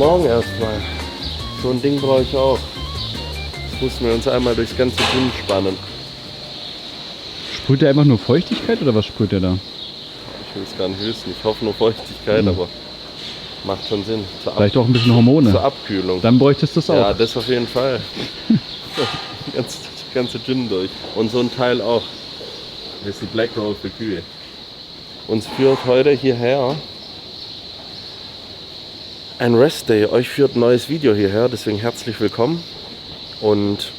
Morgen erstmal. So ein Ding brauche ich auch. Das mussten wir uns einmal durchs ganze Ding spannen. Sprüht der einfach nur Feuchtigkeit oder was sprüht der da? Ich will es gar nicht wissen. Ich hoffe nur Feuchtigkeit, aber macht schon Sinn. Vielleicht auch ein bisschen Hormone. Zur Abkühlung. Dann bräuchtest du das auch. Ja, das auf jeden Fall. Das ganze Gin durch. Und so ein Teil auch. Das ist die Black Roll für Kühe. Uns führt heute hierher ein Rest Day. Euch führt ein neues Video hierher, deswegen herzlich willkommen. Und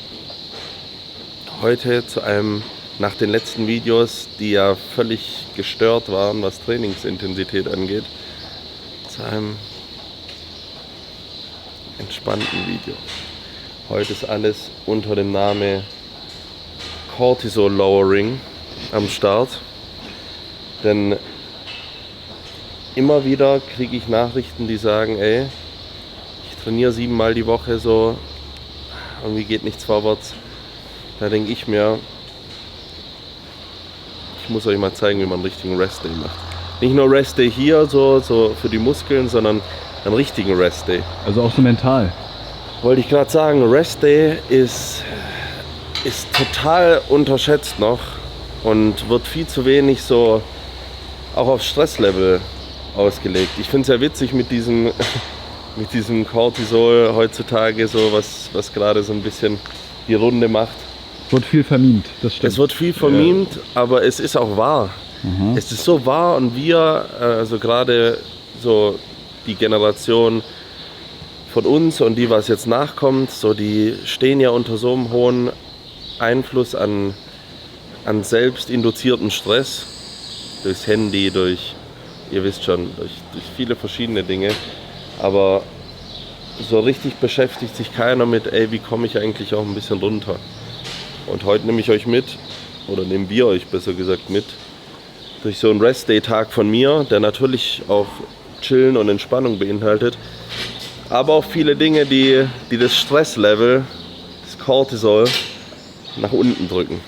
heute zu einem, nach den letzten Videos, die ja völlig gestört waren, was Trainingsintensität angeht, zu einem entspannten Video. Heute ist alles unter dem Namen Cortisol Lowering am Start. Denn immer wieder kriege ich Nachrichten, die sagen, ey, ich trainiere 7-mal die Woche so, irgendwie geht nichts vorwärts. Da denke ich mir, ich muss euch mal zeigen, wie man einen richtigen Rest Day macht. Nicht nur Rest Day hier, so für die Muskeln, sondern einen richtigen Rest Day. Also auch so mental. Wollte ich gerade sagen, Rest Day ist total unterschätzt noch und wird viel zu wenig so auch auf Stresslevel ausgelegt. Ich finde es ja witzig mit diesem Cortisol heutzutage, so was gerade so ein bisschen die Runde macht. Es wird viel vermint, das stimmt. Es wird viel vermint, aber es ist auch wahr. Mhm. Es ist so wahr und wir, also gerade so die Generation von uns und die, was jetzt nachkommt, so die stehen ja unter so einem hohen Einfluss an selbst induzierten Stress. Durchs Handy, ihr wisst schon, durch viele verschiedene Dinge. Aber so richtig beschäftigt sich keiner mit, ey, wie komme ich eigentlich auch ein bisschen runter. Und heute nehme ich euch mit, oder nehmen wir euch besser gesagt mit, durch so einen Rest-Day-Tag von mir, der natürlich auch Chillen und Entspannung beinhaltet, aber auch viele Dinge, die das Stresslevel, das Cortisol, nach unten drücken.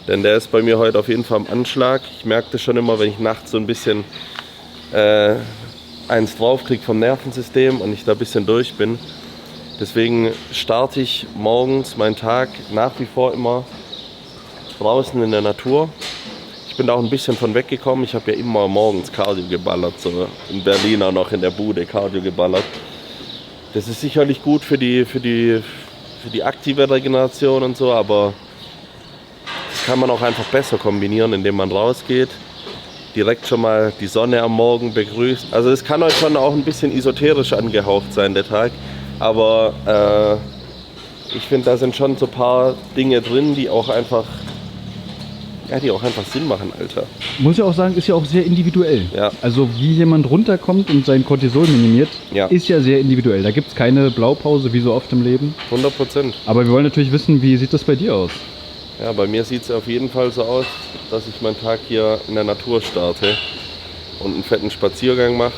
Denn der ist bei mir heute auf jeden Fall am Anschlag. Ich merke das schon immer, wenn ich nachts so ein bisschen eins draufkriege vom Nervensystem und ich da ein bisschen durch bin. Deswegen starte ich morgens meinen Tag nach wie vor immer draußen in der Natur. Ich bin da auch ein bisschen von weggekommen. Ich habe ja immer morgens Cardio geballert, so in Berlin auch noch in der Bude Cardio geballert. Das ist sicherlich gut für die aktive Regeneration und so, aber das kann man auch einfach besser kombinieren, indem man rausgeht, direkt schon mal die Sonne am Morgen begrüßt. Also es kann euch schon auch ein bisschen esoterisch angehaucht sein, der Tag, aber ich finde, da sind schon so ein paar Dinge drin, die auch einfach Sinn machen, Alter. Muss ja auch sagen, ist ja auch sehr individuell. Ja. Also wie jemand runterkommt und sein Cortisol minimiert, Ja. ist ja sehr individuell. Da gibt es keine Blaupause, wie so oft im Leben. 100%. Aber wir wollen natürlich wissen, wie sieht das bei dir aus? Ja, bei mir sieht es auf jeden Fall so aus, dass ich meinen Tag hier in der Natur starte und einen fetten Spaziergang mache.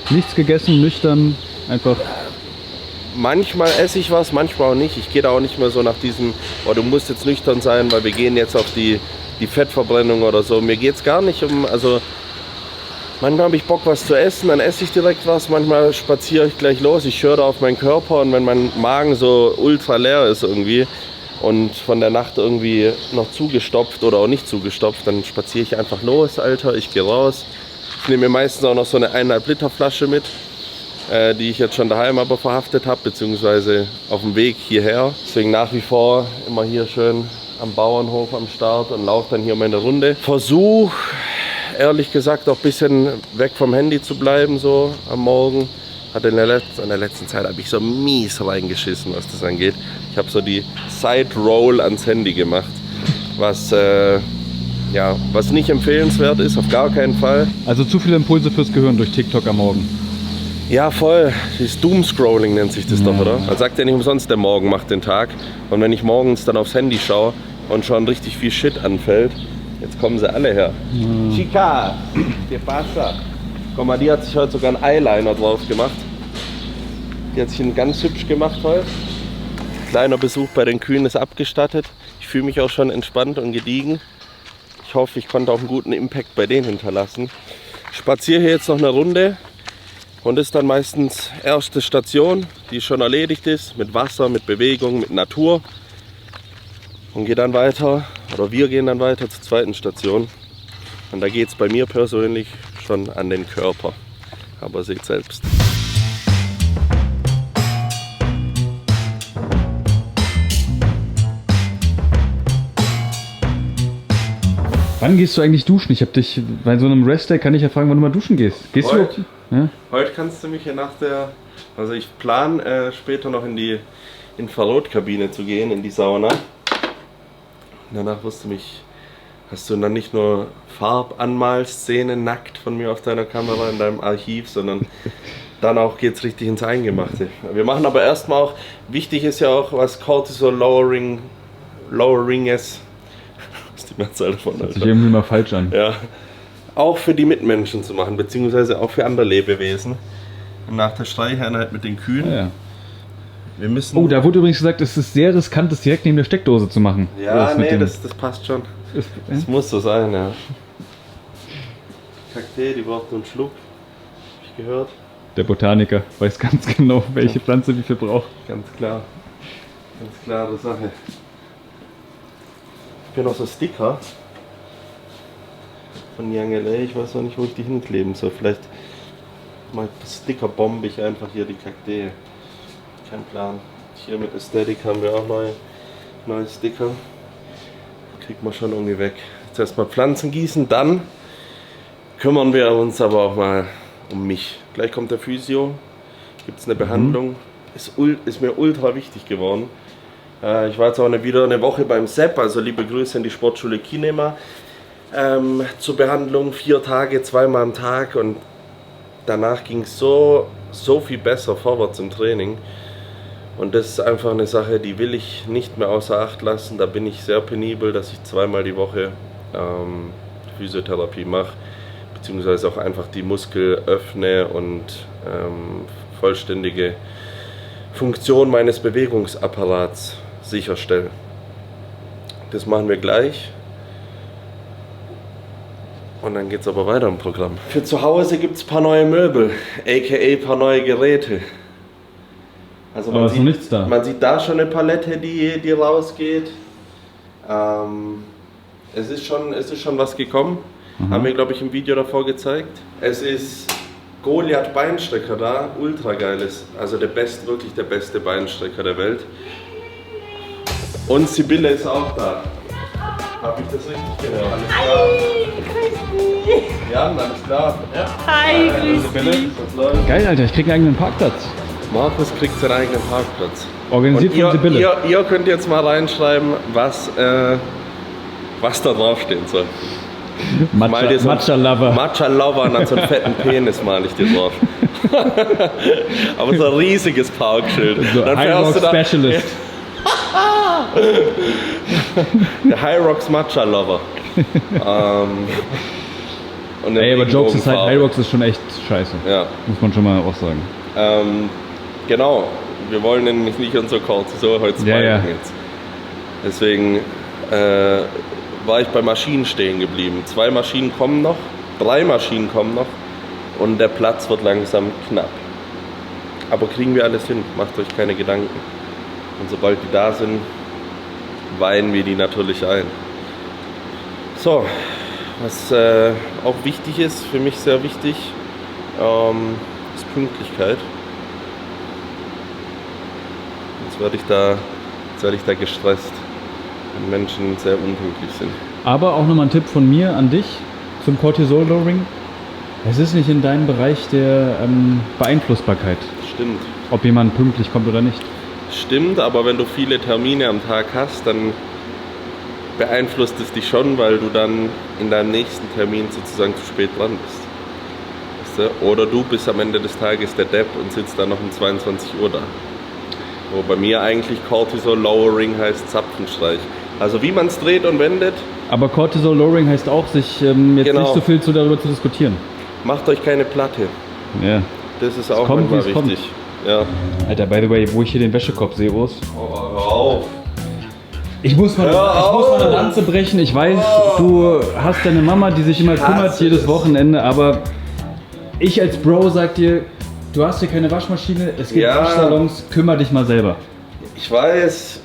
Nichts gegessen, nüchtern, einfach. Manchmal esse ich was, manchmal auch nicht. Ich gehe da auch nicht mehr so nach diesem, oh, du musst jetzt nüchtern sein, weil wir gehen jetzt auf die Fettverbrennung oder so. Mir geht es gar nicht also manchmal habe ich Bock, was zu essen, dann esse ich direkt was. Manchmal spaziere ich gleich los, ich höre da auf meinen Körper und wenn mein Magen so ultra leer ist irgendwie und von der Nacht irgendwie noch zugestopft oder auch nicht zugestopft, dann spaziere ich einfach los, Alter, ich gehe raus. Ich nehme mir meistens auch noch so eine 1,5 Liter Flasche mit, die ich jetzt schon daheim aber verhaftet habe, beziehungsweise auf dem Weg hierher. Deswegen nach wie vor immer hier schön am Bauernhof am Start und laufe dann hier meine Runde. Versuch, ehrlich gesagt, auch ein bisschen weg vom Handy zu bleiben, so am Morgen. In der letzten Zeit habe ich so mies reingeschissen, was das angeht. Ich habe so die Side Roll ans Handy gemacht, was nicht empfehlenswert ist, auf gar keinen Fall. Also zu viele Impulse fürs Gehirn durch TikTok am Morgen. Ja, voll. Das Doomscrolling nennt sich das doch, oder? Man sagt ja nicht umsonst, der Morgen macht den Tag. Und wenn ich morgens dann aufs Handy schaue und schon richtig viel Shit anfällt, jetzt kommen sie alle her. Chica, ¿qué pasa? Guck mal, die hat sich heute sogar einen Eyeliner drauf gemacht. Die hat sich einen ganz hübsch gemacht heute. Kleiner Besuch bei den Kühen ist abgestattet. Ich fühle mich auch schon entspannt und gediegen. Ich hoffe, ich konnte auch einen guten Impact bei denen hinterlassen. Ich spaziere hier jetzt noch eine Runde. Und ist dann meistens erste Station, die schon erledigt ist, mit Wasser, mit Bewegung, mit Natur. Und geht dann weiter, oder wir gehen dann weiter zur zweiten Station. Und da geht es bei mir persönlich schon an den Körper. Aber seht selbst. Wann gehst du eigentlich duschen? Ich habe dich, bei so einem Rest-Day kann ich ja fragen, wann du mal duschen gehst. Gehst Heute? du? Ja? Heute kannst du mich ja also ich plane später noch in die Infrarotkabine zu gehen, in die Sauna. Danach hast du dann nicht nur Farbanmalszenen nackt von mir auf deiner Kamera in deinem Archiv, sondern dann auch geht's richtig ins Eingemachte. Wir machen aber erstmal auch, wichtig ist ja auch, was Cortisol Lowering ist. Was ist die Mehrzahl davon, Alter? Das hört sich irgendwie mal falsch an. Ja, auch für die Mitmenschen zu machen, beziehungsweise auch für andere Lebewesen. Nach der Streicheinheit mit den Kühen. Ja. Wir müssen. Oh, da wurde übrigens gesagt, es ist sehr riskant, das direkt neben der Steckdose zu machen. Ja, nee, das passt schon. Ist, Das muss so sein, ja. Kaktee, die braucht nur einen Schluck. Hab ich gehört. Der Botaniker weiß ganz genau, welche Pflanze wie viel braucht. Ganz klar. Ganz klare Sache. Ich habe hier noch so Sticker von Young LA. Ich weiß noch nicht, wo ich die hinkleben soll. Vielleicht mal Sticker-bombe ich einfach hier die Kaktee. Kein Plan. Hier mit Aesthetic haben wir auch neue Sticker. Kriegt man schon irgendwie weg. Jetzt erstmal Pflanzen gießen, dann kümmern wir uns aber auch mal um mich. Gleich kommt der Physio, gibt es eine Behandlung. Ist mir ultra wichtig geworden. Ich war jetzt auch wieder eine Woche beim Sepp, also liebe Grüße in die Sportschule Kinema. Zur Behandlung 4 Tage, 2-mal am Tag, und danach ging es so viel besser vorwärts im Training. Und das ist einfach eine Sache, die will ich nicht mehr außer Acht lassen. Da bin ich sehr penibel, dass ich 2-mal die Woche Physiotherapie mache, beziehungsweise auch einfach die Muskel öffne und vollständige Funktion meines Bewegungsapparats sicherstelle. Das machen wir gleich. Und dann geht es aber weiter im Programm. Für zu Hause gibt es ein paar neue Möbel, aka ein paar neue Geräte. Also Aber ist noch nichts da. Man sieht da schon eine Palette, die rausgeht. Es ist schon was gekommen. Haben wir, glaube ich, im Video davor gezeigt. Es ist Goliath Beinstrecker da, ultra geiles. Also wirklich der beste Beinstrecker der Welt. Und Sibylle ist auch da. Hab ich das richtig gehört? Alles klar? Hi, grüß dich. Ja, alles klar. Ja. Hi, grüß dich. Geil, Alter, ich krieg einen eigenen Parkplatz. Markus kriegt seinen eigenen Parkplatz. Organisiert Und von Sibylle. ihr könnt jetzt mal reinschreiben, was da draufstehen soll. Matcha Lover. Matcha Lover, und dann so einen fetten Penis mal ich dir drauf. Aber so ein riesiges Parkschild. So Dann High Rock Specialist. Der High Rocks Matcha Lover. Und Ey, aber Jokes aside, High Rocks ist schon echt scheiße. Ja. Muss man schon mal auch sagen. Genau, wir wollen nämlich nicht unser Cortisol heute spiken jetzt. Deswegen war ich bei Maschinen stehen geblieben. 2 Maschinen kommen noch, 3 Maschinen kommen noch und der Platz wird langsam knapp. Aber kriegen wir alles hin, macht euch keine Gedanken. Und sobald die da sind, weihen wir die natürlich ein. So, was auch wichtig ist, für mich sehr wichtig, ist Pünktlichkeit. Jetzt werde ich da gestresst, wenn Menschen sehr unpünktlich sind. Aber auch nochmal ein Tipp von mir an dich zum Cortisol-Lowering. Es ist nicht in deinem Bereich der Beeinflussbarkeit, Stimmt. ob jemand pünktlich kommt oder nicht. Stimmt, aber wenn du viele Termine am Tag hast, dann beeinflusst es dich schon, weil du dann in deinem nächsten Termin sozusagen zu spät dran bist. Weißt du? Oder du bist am Ende des Tages der Depp und sitzt dann noch um 22 Uhr da. Wo bei mir eigentlich Cortisol Lowering heißt Zapfenstreich. Also wie man es dreht und wendet. Aber Cortisol Lowering heißt auch, sich jetzt nicht so viel darüber zu diskutieren. Macht euch keine Platte. Ja. Das ist auch kommt, manchmal wichtig. Ja. Alter, by the way, wo ich hier den Wäschekorb sehe, Urs. Oh, hör auf. Ich muss mal eine Lanze brechen. Ich weiß, du hast deine Mama, die sich immer kümmert jedes Wochenende, aber ich als Bro sag dir, Du hast hier keine Waschmaschine, es gibt Ja. Waschsalons, kümmere dich mal selber. Ich weiß,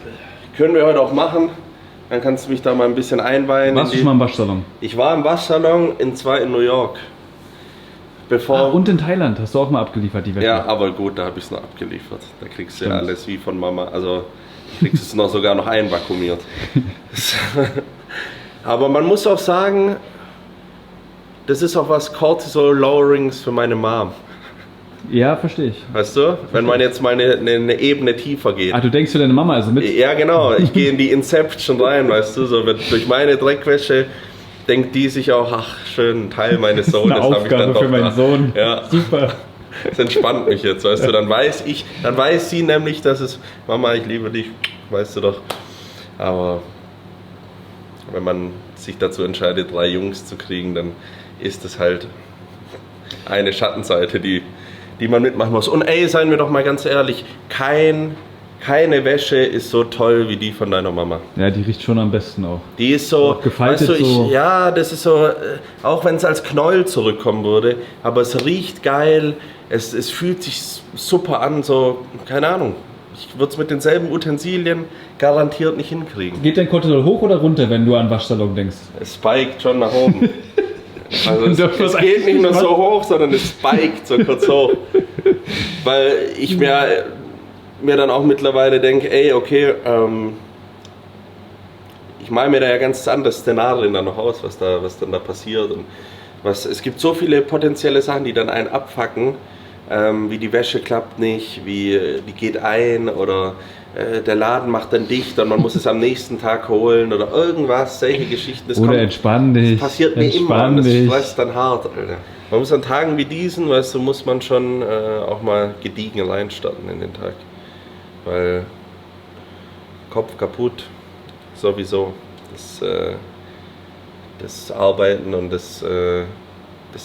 können wir heute auch machen. Dann kannst du mich da mal ein bisschen einweihen. Warst du schon mal im Waschsalon? Ich war im Waschsalon in New York. Bevor Und in Thailand hast du auch mal abgeliefert, die Wäsche. Ja, aber gut, da habe ich es noch abgeliefert. Da kriegst du ja alles wie von Mama. Also kriegst es noch sogar noch einvakuumiert. Aber man muss auch sagen, das ist auch was Cortisol Lowerings für meine Mom. Ja, verstehe ich. Weißt du? Wenn man jetzt mal eine Ebene tiefer geht. Ah, du denkst für deine Mama also mit? Ja, genau. Ich gehe in die Inception rein, weißt du? So durch meine Dreckwäsche denkt die sich auch, ach, schön, ein Teil meines Sohnes Eine habe ich dann Aufgabe doch für meinen da. Sohn. Ja. Super. Das entspannt mich jetzt, weißt du, dann weiß sie nämlich, dass es, Mama, ich liebe dich, weißt du doch. Aber wenn man sich dazu entscheidet, 3 Jungs zu kriegen, dann ist es halt eine Schattenseite, die man mitmachen muss. Und ey, seien wir doch mal ganz ehrlich, keine Wäsche ist so toll wie die von deiner Mama. Ja, die riecht schon am besten auch. Die ist so, Auch gefaltet weißt du, so. ja, das ist so, auch wenn es als Knäuel zurückkommen würde, aber es riecht geil, es fühlt sich super an, so, keine Ahnung. Ich würde es mit denselben Utensilien garantiert nicht hinkriegen. Geht dein Cortisol hoch oder runter, wenn du an Waschsalon denkst? Es spiked schon nach oben. Also Und das es was geht nicht nur eigentlich so hoch, sondern es spiked so kurz hoch. Weil ich mir dann auch mittlerweile denke, ey, okay, ich male mir da ja ganz andere Szenarien dann noch aus, was dann da passiert. Und es gibt so viele potenzielle Sachen, die dann einen abfacken, wie die Wäsche klappt nicht, wie die geht ein oder der Laden macht dann dicht und man muss es am nächsten Tag holen oder irgendwas, solche Geschichten. Das Oder entspann dich. das passiert mir immer entspann und das dich. stresst dann hart, Alter. Man muss an Tagen wie diesen, weißt du, muss man schon auch mal gediegen reinstarten in den Tag. Weil Kopf kaputt, sowieso. Das Arbeiten und das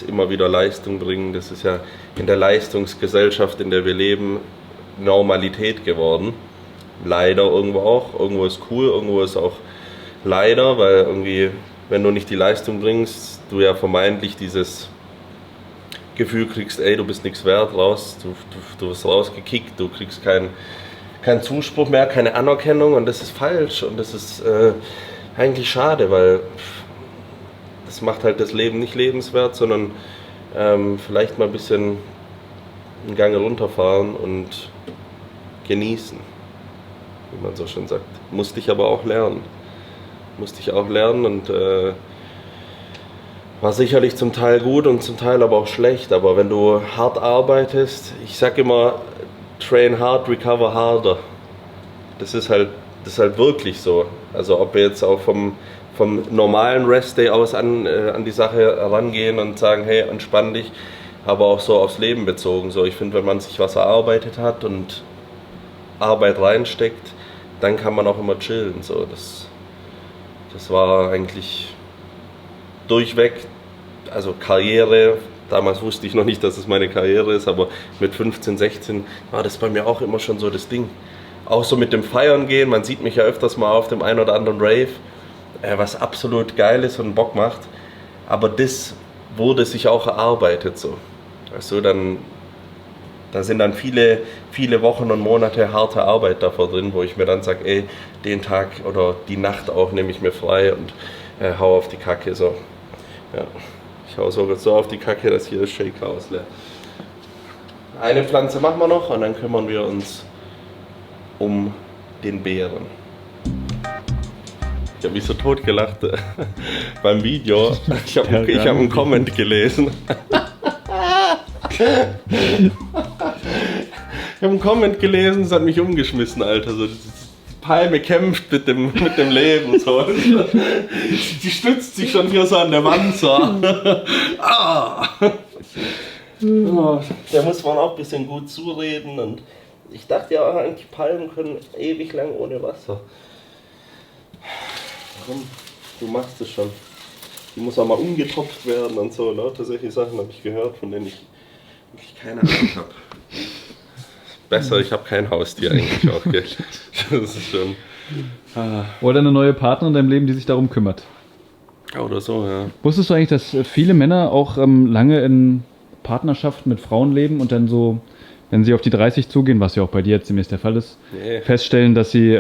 immer wieder Leistung bringen, das ist ja in der Leistungsgesellschaft, in der wir leben, Normalität geworden. Leider irgendwo auch. Irgendwo ist cool, irgendwo ist auch leider, weil irgendwie, wenn du nicht die Leistung bringst, du ja vermeintlich dieses Gefühl kriegst, ey, du bist nichts wert, du wirst rausgekickt, du kriegst keinen Zuspruch mehr, keine Anerkennung und das ist falsch und das ist eigentlich schade, weil das macht halt das Leben nicht lebenswert, sondern vielleicht mal ein bisschen einen Gang runterfahren und genießen, wie man so schön sagt. Musste ich aber auch lernen. Und war sicherlich zum Teil gut und zum Teil aber auch schlecht. Aber wenn du hart arbeitest, ich sag immer, train hard, recover harder. Das ist halt wirklich so. Also ob wir jetzt auch vom normalen Rest-Day aus an die Sache herangehen und sagen, hey, entspann dich, aber auch so aufs Leben bezogen. So, ich finde, wenn man sich was erarbeitet hat und Arbeit reinsteckt, dann kann man auch immer chillen. So, das war eigentlich durchweg, also Karriere. Damals wusste ich noch nicht, dass es meine Karriere ist, aber mit 15, 16 war das bei mir auch immer schon so das Ding. Auch so mit dem Feiern gehen, man sieht mich ja öfters mal auf dem einen oder anderen Rave, was absolut geil ist und Bock macht. Aber das wurde sich auch erarbeitet so. Also da sind dann viele, viele Wochen und Monate harte Arbeit davor drin, wo ich mir dann sage, ey, den Tag oder die Nacht auch nehme ich mir frei und hau auf die Kacke so. Ja. Ich hau so auf die Kacke, dass hier das Shakehouse leer. Eine Pflanze machen wir noch und dann kümmern wir uns um den Bären. Ich habe mich so tot gelacht beim Video. Ich hab einen Comment gelesen. Ich habe einen Comment gelesen, das hat mich umgeschmissen, Alter. So, die Palme kämpft mit dem Leben. So. Die stützt sich schon hier so an der Wand. So. Ah. Oh, da muss man auch ein bisschen gut zureden. Und ich dachte ja, eigentlich Palmen können ewig lang ohne Wasser. Komm, du machst es schon. Die muss auch mal umgetopft werden und so. Lauter solche Sachen habe ich gehört, von denen ich wirklich keine Ahnung habe. Besser, ich habe kein Haustier eigentlich auch. Gell? Das ist schon. Oder eine neue Partnerin in deinem Leben, die sich darum kümmert. Oder so, ja. Wusstest du eigentlich, dass viele Männer auch lange in Partnerschaft mit Frauen leben und dann so, wenn sie auf die 30 zugehen, was ja auch bei dir jetzt demnächst der Fall ist, feststellen, dass sie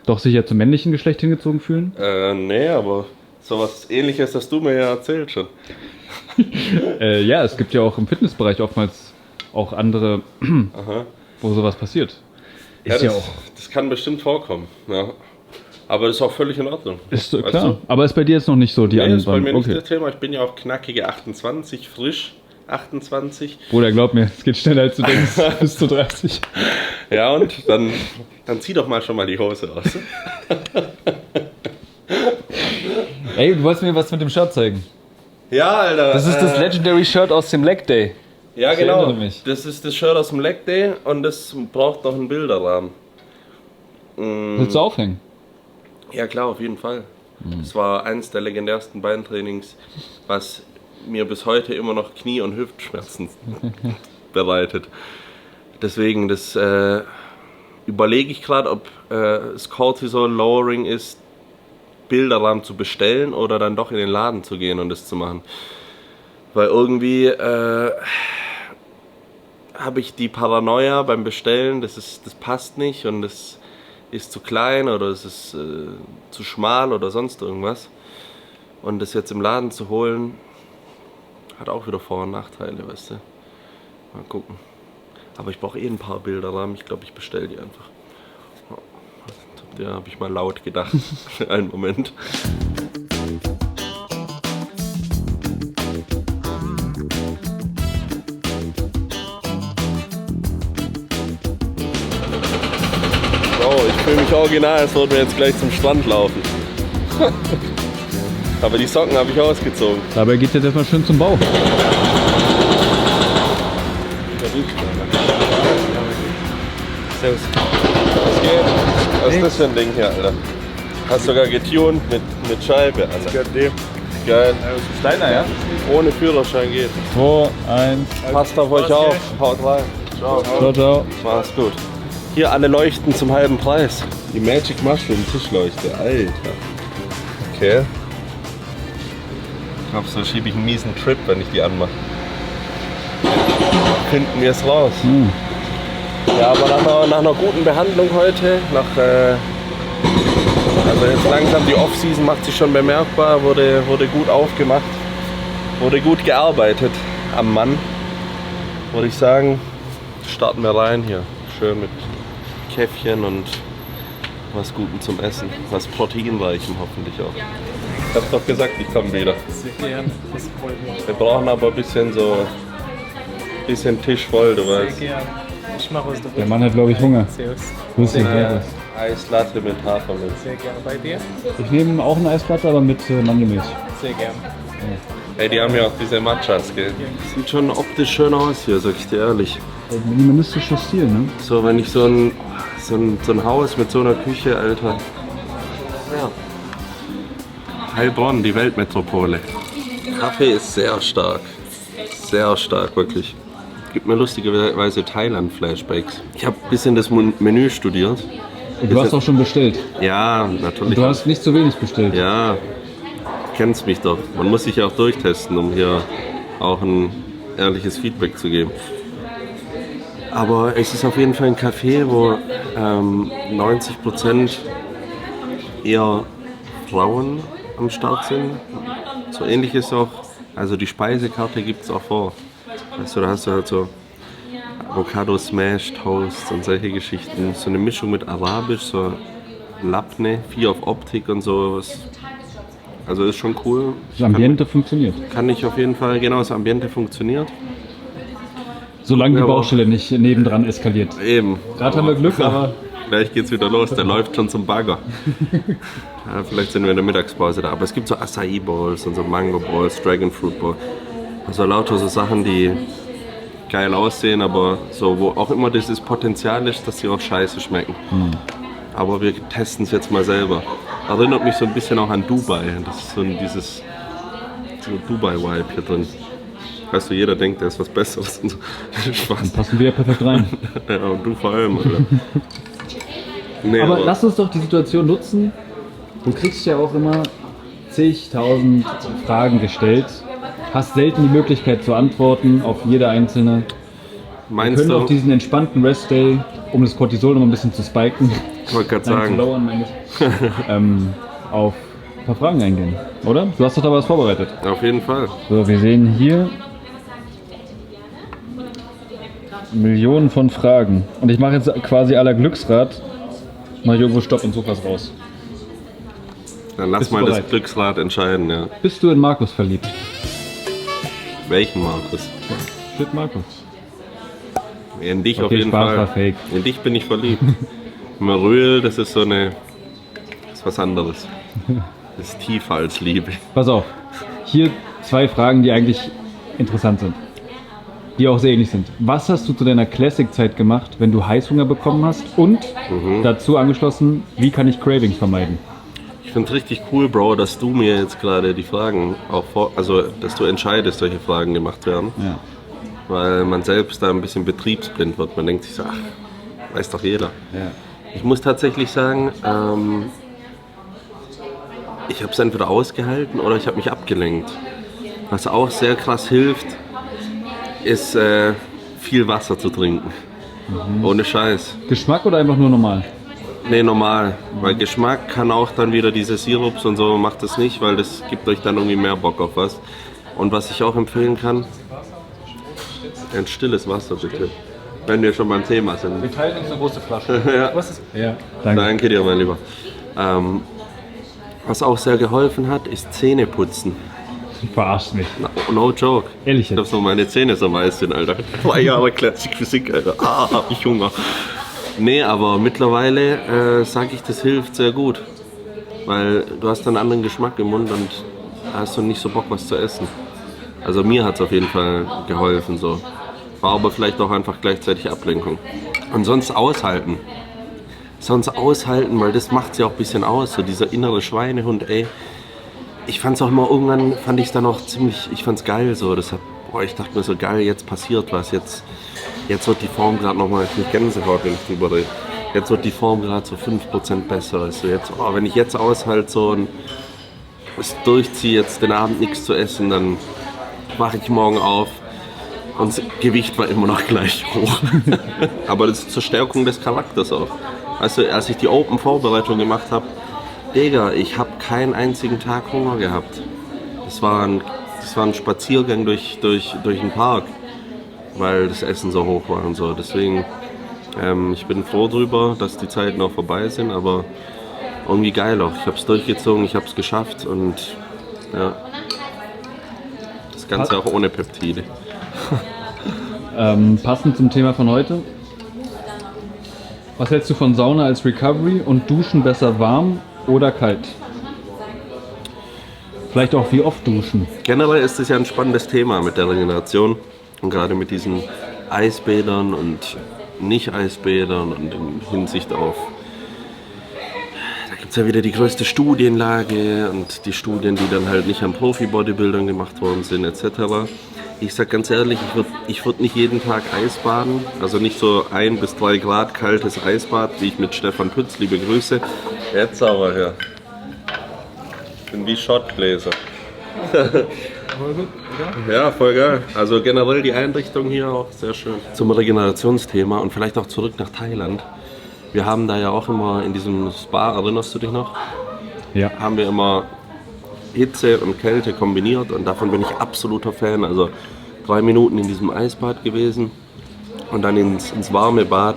doch sich ja zum männlichen Geschlecht hingezogen fühlen? Nee, aber sowas Ähnliches hast du mir ja erzählt schon. Ja, es gibt ja auch im Fitnessbereich oftmals auch andere, wo sowas passiert. Ist ja, das kann bestimmt vorkommen. Ja. Aber das ist auch völlig in Ordnung. Ist klar. Aber ist bei dir jetzt noch nicht so die Nee, ist bei mir nicht das Thema. Ich bin ja auch knackige 28, frisch 28. Bruder, glaub mir, es geht schneller als du denkst, bis zu 30. Ja, und dann zieh doch mal schon mal die Hose aus. Ey, du wolltest mir was mit dem Shirt zeigen. Ja, Alter. Das ist das Legendary Shirt aus dem Leg Day. Ja, Ich genau. erinnere mich. Das ist das Shirt aus dem Leg Day und das braucht noch einen Bilderrahmen. Willst du aufhängen? Ja, klar, auf jeden Fall. Das war eines der legendärsten Beintrainings, was mir bis heute immer noch Knie- und Hüftschmerzen bereitet. Deswegen, das überlege ich gerade, ob es Cortisol Lowering ist, Bilderrahmen zu bestellen oder dann doch in den Laden zu gehen und das zu machen. Weil irgendwie habe ich die Paranoia beim Bestellen, das passt nicht und das ist zu klein oder es ist zu schmal oder sonst irgendwas. Und das jetzt im Laden zu holen, hat auch wieder Vor- und Nachteile, weißt du. Mal gucken. Aber ich brauche ein paar Bilderrahmen. Ich glaube, ich bestelle die einfach. Da habe ich mal laut gedacht. Für einen Moment. So, ich fühle mich original, als würden wir jetzt gleich zum Strand laufen. Aber die Socken habe ich ausgezogen. Dabei geht jetzt erstmal schön zum Bau. Servus. Was geht? Was ist das für ein Ding hier, Alter? Hast sogar getuned mit Scheibe, Alter. Geil. Steiner, ja? Ohne Führerschein geht. 2, 1, Passt auf euch auf. Haut rein. Ciao. ciao, ciao. Mach's gut. Hier alle leuchten zum halben Preis. Die Magic Mushroom Tischleuchte, Alter. Okay. Ich glaube, so schiebe ich einen miesen Trip, wenn ich die anmache. Finden wir es raus. Ja, aber nach einer guten Behandlung heute, also jetzt langsam die Off-Season macht sich schon bemerkbar, wurde gut aufgemacht, wurde gut gearbeitet am Mann. Würde ich sagen, starten wir rein hier. Schön mit Käffchen und was Gutem zum Essen, was Proteinreichem hoffentlich auch. Ich hab doch gesagt, ich komme wieder. Sehr gern. Das freut mich. Wir brauchen aber ein bisschen Tisch voll, du weißt. Sehr gern. Ich mache was Der davon. Mann hat, glaube ich, Hunger. Servus. Grüß dich. Eislatte mit Hafermilch. Sehr gerne. Bei dir? Ich nehme auch eine Eisplatte, aber mit Mandelmilch. Sehr gern. Hey, die haben ja auch diese Matchas, gell? Sieht schon optisch schön aus hier, sag ich dir ehrlich. Minimalistischer Stil, ne? So, wenn ich so ein Haus mit so einer Küche, Alter. Ja. Heilbronn, die Weltmetropole. Kaffee ist sehr stark. Sehr stark, wirklich. Gibt mir lustigerweise Thailand-Flashbacks. Ich habe ein bisschen das Menü studiert. Und du hast auch schon bestellt. Ja, natürlich. Du hast nicht zu wenig bestellt. Ja, kennst mich doch. Man muss sich ja auch durchtesten, um hier auch ein ehrliches Feedback zu geben. Aber es ist auf jeden Fall ein Café, wo 90% eher Frauen am Start sind. So ähnlich ist auch, also die Speisekarte gibt es auch vor. Weißt du, da hast du halt so Avocado Smash, Toast und solche Geschichten. So eine Mischung mit Arabisch, so Labne, viel auf Optik und sowas. Also ist schon cool. Das Ambiente funktioniert. Kann ich auf jeden Fall, genau, das Ambiente funktioniert. Solange die Ja, aber- Baustelle nicht nebendran eskaliert. Eben. Gerade haben wir Glück, aber Gleich geht's wieder los, der läuft schon zum Bagger. Ja, vielleicht sind wir in der Mittagspause da. Aber es gibt so Acai Bowls und so Mango Bowls, Dragon Fruit Bowl. Also lauter so Sachen, die geil aussehen, aber so, wo auch immer dieses Potenzial ist, dass sie auch scheiße schmecken. Aber wir testen es jetzt mal selber. Erinnert mich so ein bisschen auch an Dubai. Das ist so dieses so Dubai-Vibe hier drin. Weißt du, jeder denkt, der ist was Besseres. Und so. Spaß. passen wir ja perfekt rein. Ja, und du vor allem, Alter. Nee, Aber lass uns doch die Situation nutzen. Du kriegst ja auch immer zigtausend Fragen gestellt. hast selten die Möglichkeit zu antworten auf jede einzelne. Wir Meinst können du? auf diesen entspannten Rest-Day, um das Cortisol noch ein bisschen zu spiken, Ich wollte gerade zu sagen. lowern, meine ich, auf ein paar Fragen eingehen, oder? Du hast doch da was vorbereitet. Auf jeden Fall. So, wir sehen hier Millionen von Fragen. Und ich mache jetzt quasi à la Glücksrad, mache ich irgendwo Stopp und suche was raus. Dann lass Bist du mal das bereit? Glücksrad entscheiden, ja. Bist du in Markus verliebt? Welchen Markus? Shit, Markus. In dich auf Okay, jeden Spaß Fall. war fake. In dich bin ich verliebt. Maröl, das ist so eine. Das ist was anderes. Das ist tiefer als Liebe. Pass auf. Hier 2 Fragen, die eigentlich interessant sind. Die auch sehr ähnlich sind. Was hast du zu deiner Classic-Zeit gemacht, wenn du Heißhunger bekommen hast? Und dazu angeschlossen, wie kann ich Cravings vermeiden? Ich finde es richtig cool, Bro, dass du mir jetzt gerade die Fragen auch also dass du entscheidest, welche Fragen gemacht werden. Ja. Weil man selbst da ein bisschen betriebsblind wird. Man denkt sich so, ach, weiß doch jeder. Ja. Ich muss tatsächlich sagen, ich habe es entweder ausgehalten oder ich habe mich abgelenkt. Was auch sehr krass hilft, ist viel Wasser zu trinken. Ohne Scheiß. Geschmack oder einfach nur normal? Nee, normal. Weil Geschmack kann auch dann wieder diese Sirups und so, macht das nicht, weil das gibt euch dann irgendwie mehr Bock auf was. Und was ich auch empfehlen kann, ein stilles Wasser bitte. Wenn wir schon beim Thema sind. Wir teilen uns eine große Flasche. Ja. Was ist? Ja, danke. Danke dir, mein Lieber. Was auch sehr geholfen hat, ist Zähneputzen. Du verarschst mich. No joke. Ehrlich Ich jetzt? hab so meine Zähne so weiß sind, Alter. 2 Jahre Classic Physik, Alter. Hab ich Hunger. Nee, aber mittlerweile sage ich, das hilft sehr gut. Weil du hast einen anderen Geschmack im Mund und hast du nicht so Bock, was zu essen. Also mir hat es auf jeden Fall geholfen. So. War aber vielleicht auch einfach gleichzeitig Ablenkung. Und sonst aushalten. Weil das macht es ja auch ein bisschen aus. So dieser innere Schweinehund, ey. Ich fand's auch immer, irgendwann fand ich es dann auch ziemlich, ich fand's geil so. Ich dachte mir so, geil, jetzt passiert was. Jetzt wird die Form gerade nochmal, ich krieg Gänsehaut, wenn ich drüber rede. Jetzt wird die Form gerade so 5% besser. Also jetzt, wenn ich jetzt aushalte so und es durchziehe, jetzt den Abend nichts zu essen, dann wache ich morgen auf und das Gewicht war immer noch gleich hoch. Aber das ist zur Stärkung des Charakters auch. Weißt du, als ich die Open-Vorbereitung gemacht habe, Digga, ich habe keinen einzigen Tag Hunger gehabt. Das war ein Spaziergang durch den Park, weil das Essen so hoch war und so. Deswegen, ich bin froh drüber, dass die Zeiten noch vorbei sind, aber irgendwie geil auch. Ich habe es durchgezogen, ich habe es geschafft und ja, das Ganze auch ohne Peptide. Passend zum Thema von heute. Was hältst du von Sauna als Recovery und Duschen besser warm oder kalt? Vielleicht auch wie oft duschen. Generell ist es ja ein spannendes Thema mit der Regeneration und gerade mit diesen Eisbädern und Nicht-Eisbädern und in Hinsicht auf, da gibt es ja wieder die größte Studienlage und die Studien, die dann halt nicht an Profi-Bodybuildern gemacht worden sind etc. Ich sag ganz ehrlich, ich würd nicht jeden Tag Eisbaden, also nicht so 1 bis 3 Grad kaltes Eisbad, wie ich mit Stefan Pütz, liebe Grüße. Jetzt aber her. Ich bin wie Schottgläser. Ja, voll geil. Also generell die Einrichtung hier auch sehr schön. Zum Regenerationsthema und vielleicht auch zurück nach Thailand. Wir haben da ja auch immer in diesem Spa, erinnerst du dich noch? Ja. Haben wir immer Hitze und Kälte kombiniert und davon bin ich absoluter Fan. Also 3 Minuten in diesem Eisbad gewesen und dann ins warme Bad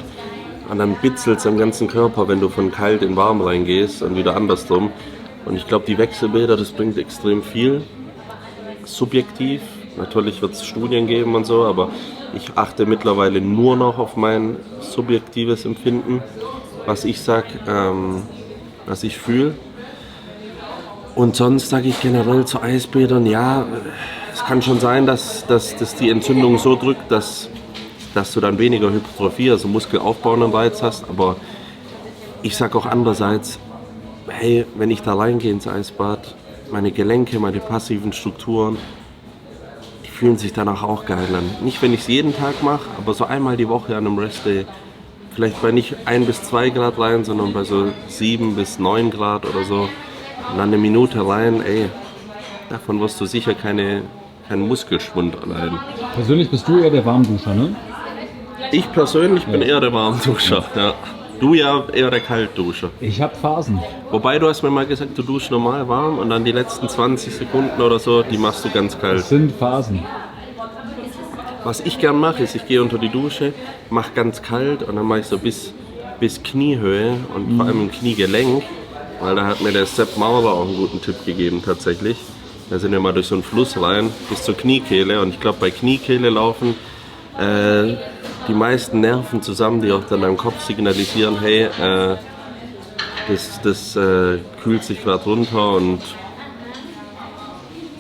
und dann bitzelt es am ganzen Körper, wenn du von kalt in warm reingehst und wieder andersrum. Und ich glaube, die Wechselbäder, das bringt extrem viel. Subjektiv, natürlich wird es Studien geben und so, aber ich achte mittlerweile nur noch auf mein subjektives Empfinden, was ich sag, was ich fühle. Und sonst sage ich generell zu Eisbädern, ja, es kann schon sein, dass die Entzündung so drückt, dass du dann weniger Hypertrophie, also muskelaufbauenden Reiz hast. Aber ich sage auch andererseits, hey, wenn ich da reingehe ins Eisbad, meine Gelenke, meine passiven Strukturen, die fühlen sich danach auch geil an. Nicht, wenn ich es jeden Tag mache, aber so einmal die Woche an einem Restday. Vielleicht bei nicht 1 bis 2 Grad rein, sondern bei so 7 bis 9 Grad oder so. Und dann eine Minute rein, ey, davon wirst du sicher keine keinen Muskelschwund erleiden. Persönlich bist du eher der Warmduscher, ne? Ich persönlich bin eher der Warmduscher. Ja. Du ja eher der Kaltduscher. Ich habe Phasen. Wobei du hast mir mal gesagt, du duschst normal warm und dann die letzten 20 Sekunden oder so, die machst du ganz kalt. Das sind Phasen. Was ich gern mache, ist, ich gehe unter die Dusche, mache ganz kalt und dann mache ich so bis Kniehöhe und vor allem im Kniegelenk, weil da hat mir der Sepp Maurer auch einen guten Tipp gegeben tatsächlich. Da sind wir mal durch so einen Fluss rein bis zur Kniekehle und ich glaube bei Kniekehle laufen die meisten Nerven zusammen, die auch dann deinem Kopf signalisieren, hey, das kühlt sich gerade runter und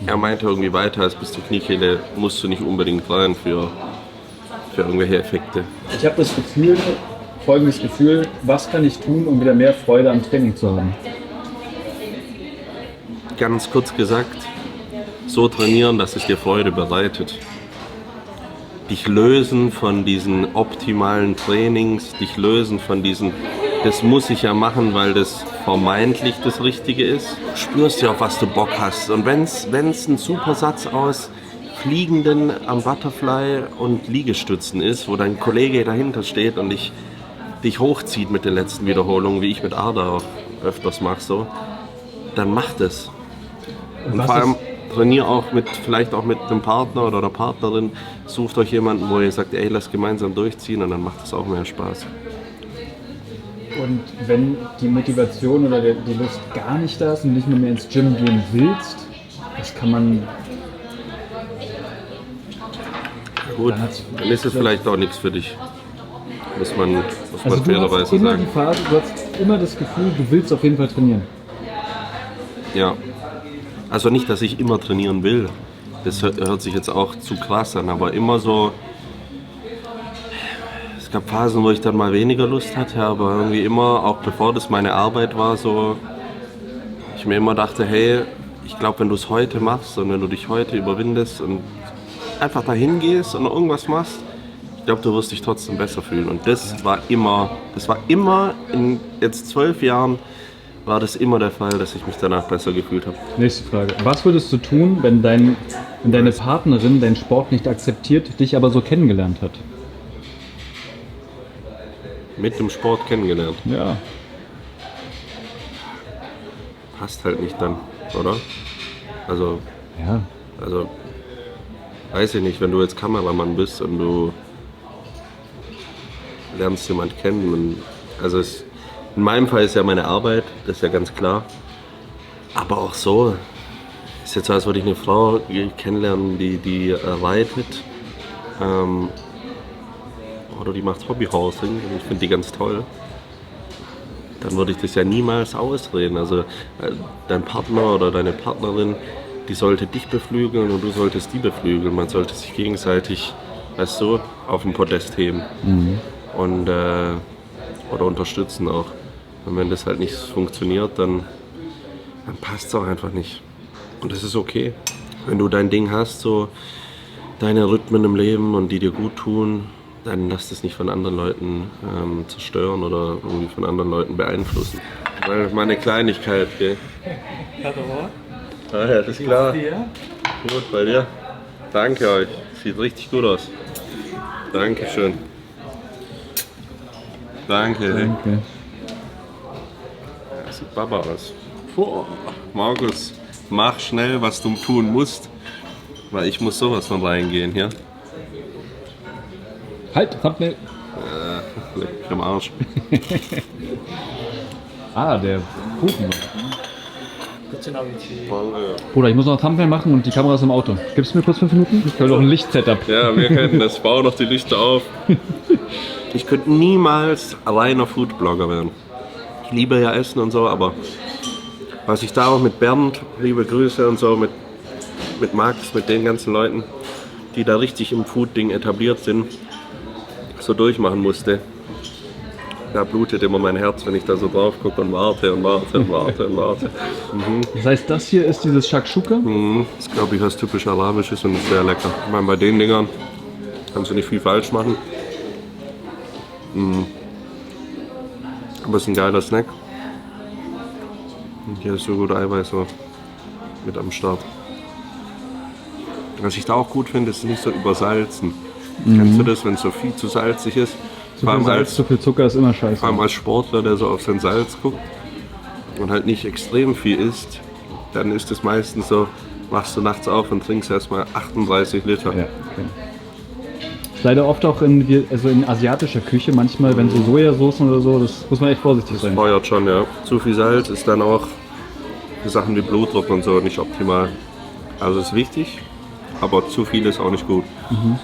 er meinte irgendwie weiter als bis zur Kniekehle musst du nicht unbedingt rein für irgendwelche Effekte. Ich habe das Gefühl, folgendes Gefühl, was kann ich tun, um wieder mehr Freude am Training zu haben? Ganz kurz gesagt, so trainieren, dass es dir Freude bereitet. Dich lösen von diesen optimalen Trainings, dich lösen von diesen, das muss ich ja machen, weil das vermeintlich das Richtige ist. Du spürst ja, auf was du Bock hast. Und wenn's ein super Satz aus Fliegenden am Butterfly und Liegestützen ist, wo dein Kollege dahinter steht und dich hochzieht mit den letzten Wiederholungen, wie ich mit Arda auch öfters mache, so, dann mach das. Und vor allem trainier auch vielleicht auch mit einem Partner oder einer Partnerin, sucht euch jemanden, wo ihr sagt, ey, lass gemeinsam durchziehen und dann macht es auch mehr Spaß. Und wenn die Motivation oder die Lust gar nicht da ist und nicht mehr ins Gym gehen willst, das kann man... Gut, dann ist es vielleicht auch nichts für dich. Muss man Also du fairerweise hast immer sagen. die Phase, du hast immer das Gefühl, du willst auf jeden Fall trainieren. Ja. Also nicht, dass ich immer trainieren will. Das hört sich jetzt auch zu krass an, aber immer so. Es gab Phasen, wo ich dann mal weniger Lust hatte, aber irgendwie immer, auch bevor das meine Arbeit war, so. Ich mir immer dachte, hey, ich glaube, wenn du es heute machst und wenn du dich heute überwindest und einfach dahin gehst und irgendwas machst, ich glaube, du wirst dich trotzdem besser fühlen. Und das war immer in jetzt 12 Jahren, war das immer der Fall, dass ich mich danach besser gefühlt habe. Nächste Frage. Was würdest du tun, wenn deine Partnerin deinen Sport nicht akzeptiert, dich aber so kennengelernt hat? Mit dem Sport kennengelernt. Ja. Passt halt nicht dann, oder? Also, Ja. weiß ich nicht, wenn du jetzt Kameramann bist und du lernst jemanden kennen. In meinem Fall ist ja meine Arbeit, das ist ja ganz klar. Aber auch so, ist jetzt so, als würde ich eine Frau kennenlernen, die reitet. Oder die macht Hobbyhousing und ich finde die ganz toll. Dann würde ich das ja niemals ausreden. Also dein Partner oder deine Partnerin, die sollte dich beflügeln und du solltest die beflügeln. Man sollte sich gegenseitig, weißt du, auf dem Podest heben. Und, oder unterstützen auch. Und wenn das halt nicht funktioniert, dann passt es auch einfach nicht. Und das ist okay. Wenn du dein Ding hast, so deine Rhythmen im Leben und die dir gut tun, dann lass das nicht von anderen Leuten zerstören oder irgendwie von anderen Leuten beeinflussen. Weil meine Kleinigkeit, gell? Ah ja, das ist klar. Gut, bei dir. Danke euch. Sieht richtig gut aus. Dankeschön. Danke. Danke. Ja, sieht Baba aus. Boah. Markus, mach schnell, was du tun musst. Weil ich muss sowas von reingehen hier. Halt, Thumbnail. Leck mich am Arsch. Der Kuchen. Voll, Bruder, ich muss noch ein Thumbnail machen und die Kamera ist im Auto. Gibst du mir kurz 5 Minuten? Ich will doch ein Lichtsetup. ja, wir können das. Bau noch die Lichter auf. Ich könnte niemals alleiner Foodblogger werden. Ich liebe ja Essen und so, aber was ich da auch mit Bernd, liebe Grüße und so, mit Max, mit den ganzen Leuten, die da richtig im Food-Ding etabliert sind, so durchmachen musste. Da blutet immer mein Herz, wenn ich da so drauf gucke und warte. Das heißt, das hier ist dieses Shakshuka? Das glaube ich was typisch Arabisches und ist sehr lecker. Ich meine, bei den Dingern kannst du nicht viel falsch machen. Aber es ist ein geiler Snack. Und hier ist so gut Eiweiß so mit am Start. Was ich da auch gut finde, ist nicht so übersalzen. Kennst du das, wenn es so viel zu salzig ist? Zu viel Salz, zu viel Zucker ist immer scheiße. Vor allem als Sportler, der so auf sein Salz guckt und halt nicht extrem viel isst, dann ist es meistens so, machst du nachts auf und trinkst erstmal 38 Liter. Ja, okay. Leider oft auch in asiatischer Küche, manchmal, wenn so Sojasoßen oder so, das muss man echt vorsichtig sein. Feuert schon, ja. Zu viel Salz ist dann auch für Sachen wie Blutdruck und so nicht optimal. Also ist wichtig, aber zu viel ist auch nicht gut.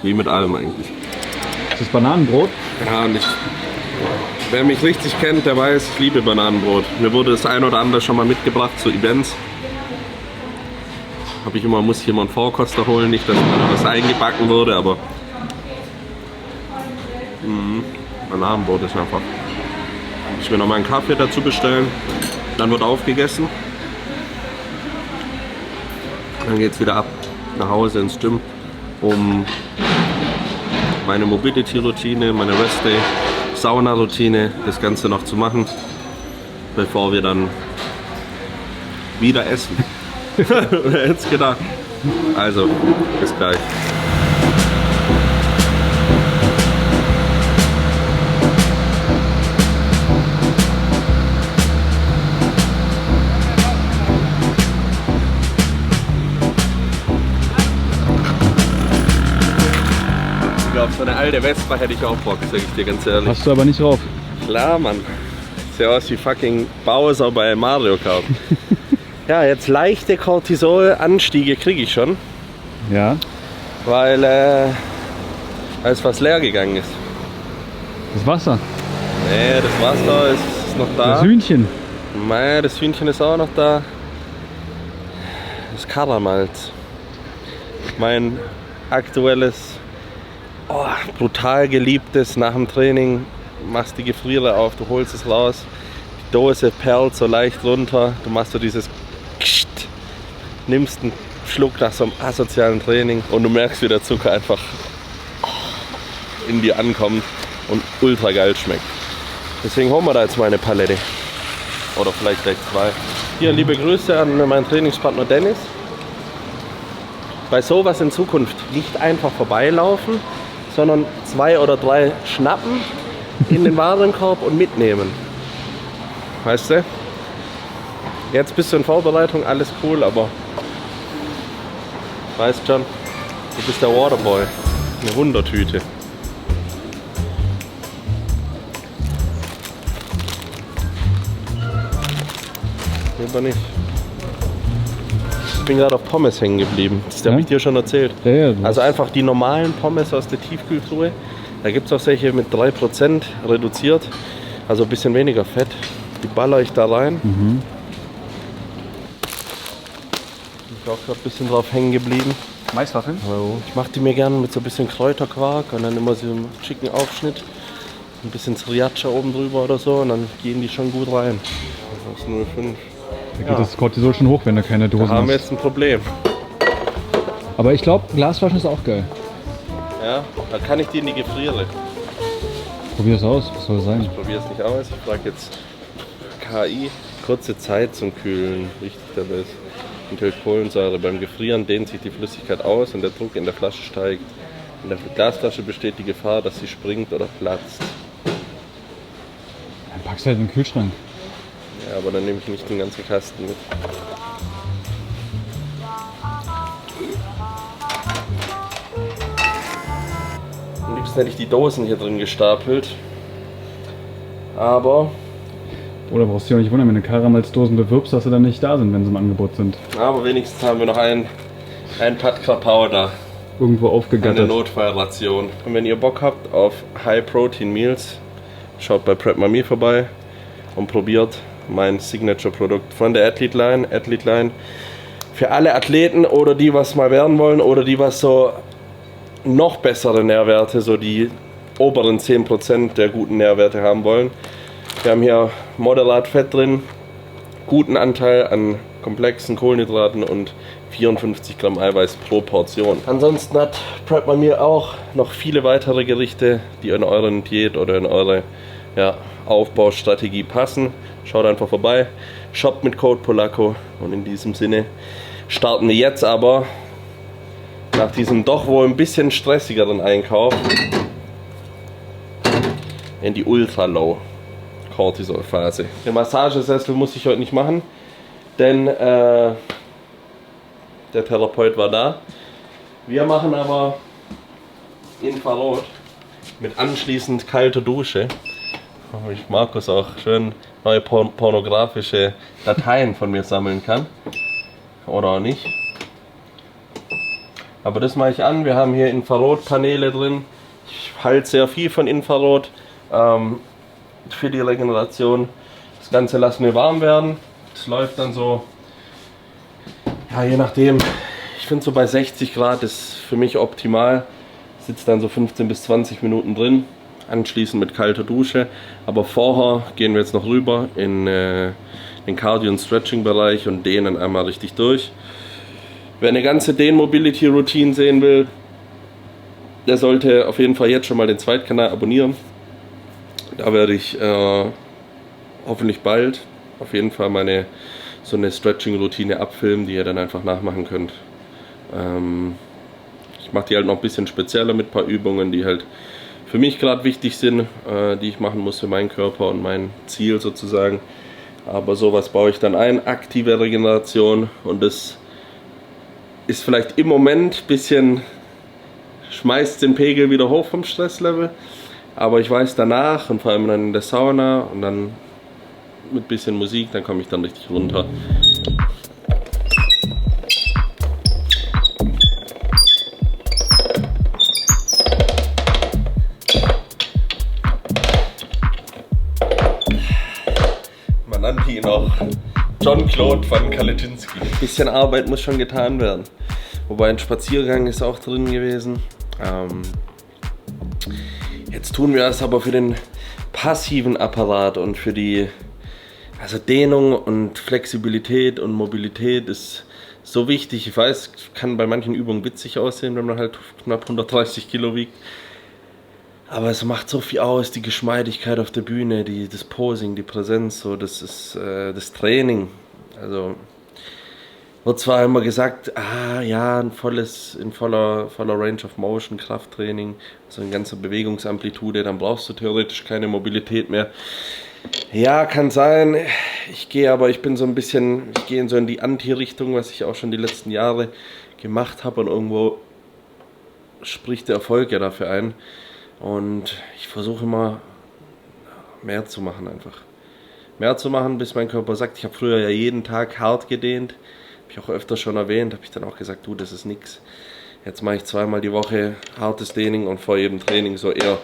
Wie mit allem eigentlich. Das ist Bananenbrot. Ja, und wer mich richtig kennt, der weiß, ich liebe Bananenbrot. Mir wurde das ein oder andere schon mal mitgebracht zu Events. Muss ich immer einen Vorkoster holen, nicht, dass mir das eingebacken wurde, aber Bananenbrot ist einfach. Ich will noch mal einen Kaffee dazu bestellen, dann wird aufgegessen. Dann geht es wieder ab nach Hause ins Gym, um meine Mobility-Routine, meine Rest-Day, Sauna-Routine, das Ganze noch zu machen, bevor wir dann wieder essen. Wer hätte es gedacht? Also, bis gleich. Auf so eine alte Vespa hätte ich auch Bock, sag ich dir ganz ehrlich. Hast du aber nicht drauf. Klar, Mann. Sieht aus wie fucking Bowser bei Mario Kart. Ja, jetzt leichte Cortisol-Anstiege kriege ich schon, Ja. weil es fast leer gegangen ist. Das Wasser. Nee, das Wasser ist noch da. Das Hühnchen. Nee, das Hühnchen ist auch noch da. Das Karamalz. Mein aktuelles, brutal geliebtes nach dem Training. Machst die Gefriere auf, du holst es raus. Die Dose perlt so leicht runter. Du machst so dieses Kscht, nimmst einen Schluck nach so einem asozialen Training und du merkst, wie der Zucker einfach in dir ankommt und ultra geil schmeckt. Deswegen holen wir da jetzt mal eine Palette. Oder vielleicht gleich zwei. Hier, liebe Grüße an meinen Trainingspartner Dennis. Bei sowas in Zukunft nicht einfach vorbeilaufen, sondern 2 oder 3 schnappen, in den Warenkorb und mitnehmen. Weißt du? Jetzt bist du in Vorbereitung, alles cool, aber weißt schon, du bist der Waterboy. Eine Wundertüte. Lieber nicht. Ich bin gerade auf Pommes hängen geblieben. Das habe ich dir schon erzählt. Ja, Also einfach die normalen Pommes aus der Tiefkühltruhe. Da gibt es auch solche mit 3% reduziert. Also ein bisschen weniger Fett. Die baller ich da rein. Bin ich auch gerade ein bisschen drauf hängen geblieben. Maiswaffeln? Ich mache die mir gerne mit so ein bisschen Kräuterquark und dann immer so einen schicken Aufschnitt. Ein bisschen Sriracha oben drüber oder so und dann gehen die schon gut rein. Das ist 0,5. Da geht das Cortisol schon hoch, wenn du keine Dosen Da haben wir hast. jetzt ein Problem. Aber ich glaube, Glasflaschen ist auch geil. Ja, dann kann ich die in die Gefriere. Probier es aus, was soll es sein? Ich probiere es nicht aus. Ich frage jetzt KI. Kurze Zeit zum Kühlen. Wichtig dabei ist natürlich Kohlensäure. Beim Gefrieren dehnt sich die Flüssigkeit aus und der Druck in der Flasche steigt. In der Glasflasche besteht die Gefahr, dass sie springt oder platzt. Dann packst du halt in den Kühlschrank. Ja, aber dann nehme ich nicht den ganzen Kasten mit. Am liebsten hätte ich die Dosen hier drin gestapelt. Aber Oder brauchst du dich auch nicht wundern, wenn du Karamalzdosen bewirbst, dass sie dann nicht da sind, wenn sie im Angebot sind. wenigstens haben wir noch ein Pad Krapau da. Irgendwo Eine aufgegattert. Notfallration. Und wenn ihr Bock habt auf High Protein Meals, schaut bei Prep Mami vorbei und probiert mein Signature-Produkt von der Athlete Line. Athlete Line für alle Athleten oder die was mal werden wollen oder die was so noch bessere Nährwerte, so die oberen 10% der guten Nährwerte haben wollen. Wir haben hier moderat Fett drin, guten Anteil an komplexen Kohlenhydraten und 54 Gramm Eiweiß pro Portion. Ansonsten hat Prep bei mir auch noch viele weitere Gerichte, die in euren Diät oder in eure Aufbaustrategie passen. Schaut einfach vorbei, shoppt mit Code Polacco und in diesem Sinne starten wir jetzt aber nach diesem doch wohl ein bisschen stressigeren Einkauf in die Ultra-Low Cortisol-Phase. Den Massagesessel muss ich heute nicht machen, denn der Therapeut war da. Wir machen aber Infrarot mit anschließend kalter Dusche. Wo ich Markus auch schön neue pornografische Dateien von mir sammeln kann. Oder auch nicht. Aber das mache ich an. Wir haben hier Infrarotpaneele drin. Ich halte sehr viel von Infrarot für die Regeneration. Das Ganze lassen wir warm werden. Das läuft dann so, ja, je nachdem. Ich finde so bei 60 Grad ist für mich optimal. Sitzt dann so 15 bis 20 Minuten drin. Anschließend mit kalter Dusche. Aber vorher gehen wir jetzt noch rüber in den Cardio- und Stretching-Bereich und dehnen einmal richtig durch. Wer eine ganze Dehn-Mobility-Routine sehen will, der sollte auf jeden Fall jetzt schon mal den Zweitkanal abonnieren. Da werde ich hoffentlich bald auf jeden Fall so eine Stretching-Routine abfilmen, die ihr dann einfach nachmachen könnt. Ich mache die halt noch ein bisschen spezieller mit ein paar Übungen, die halt für mich gerade wichtig sind, die ich machen muss für meinen Körper und mein Ziel sozusagen. Aber sowas baue ich dann ein, aktive Regeneration, und das ist vielleicht im Moment ein bisschen, schmeißt den Pegel wieder hoch vom Stresslevel, aber ich weiß danach und vor allem dann in der Sauna und dann mit ein bisschen Musik, dann komme ich dann richtig runter. Man nannte ihn auch John-Claude Van Kalicinski. Ein bisschen Arbeit muss schon getan werden. Wobei ein Spaziergang ist auch drin gewesen. Jetzt tun wir es aber für den passiven Apparat und für die, also Dehnung und Flexibilität und Mobilität ist so wichtig. Ich weiß, kann bei manchen Übungen witzig aussehen, wenn man halt knapp 130 Kilo wiegt. Aber es macht so viel aus, die Geschmeidigkeit auf der Bühne, das Posing, die Präsenz, so, das ist das Training. Also wird zwar immer gesagt, ja, in voller Range of Motion, Krafttraining, so eine ganze Bewegungsamplitude, dann brauchst du theoretisch keine Mobilität mehr. Ja, kann sein. Ich gehe so in die Anti-Richtung, was ich auch schon die letzten Jahre gemacht habe, und irgendwo spricht der Erfolg ja dafür ein. Und ich versuche immer mehr zu machen einfach. Mehr zu machen, bis mein Körper sagt, ich habe früher ja jeden Tag hart gedehnt. Habe ich auch öfter schon erwähnt, habe ich dann auch gesagt, du, das ist nix. Jetzt mache ich zweimal die Woche hartes Training und vor jedem Training so eher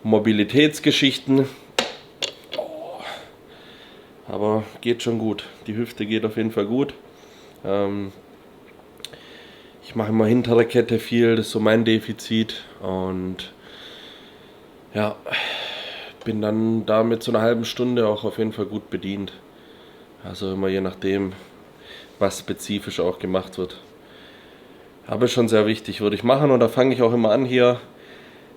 Mobilitätsgeschichten. Aber geht schon gut. Die Hüfte geht auf jeden Fall gut. Ich mache immer hintere Kette viel, das ist so mein Defizit. Und ja, bin dann da mit so einer halben Stunde auch auf jeden Fall gut bedient. Also immer je nachdem, was spezifisch auch gemacht wird. Aber schon sehr wichtig, würde ich machen, und da fange ich auch immer an hier,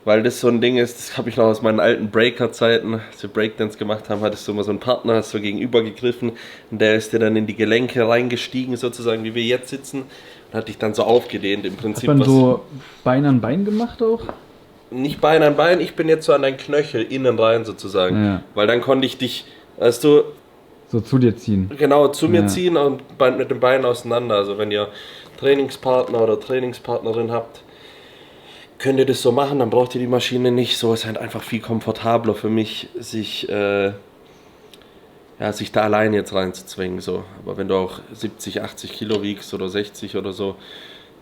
weil das so ein Ding ist, das habe ich noch aus meinen alten Breaker-Zeiten, als wir Breakdance gemacht haben, hattest du immer so einen Partner, hast so gegenüber gegriffen, und der ist dir dann in die Gelenke reingestiegen, sozusagen, wie wir jetzt sitzen, und hat dich dann so aufgedehnt im Prinzip. Hat man so Bein an Bein gemacht auch? Nicht Bein an Bein, ich bin jetzt so an deinen Knöchel innen rein sozusagen, Ja. weil dann konnte ich dich, weißt du, So zu dir ziehen. genau zu mir ziehen und mit dem Bein auseinander. Also wenn ihr Trainingspartner oder Trainingspartnerin habt, könnt ihr das so machen, dann braucht ihr die Maschine nicht. So ist halt einfach viel komfortabler für mich, sich da allein jetzt reinzuzwingen. So. Aber wenn du auch 70, 80 Kilo wiegst oder 60 oder so,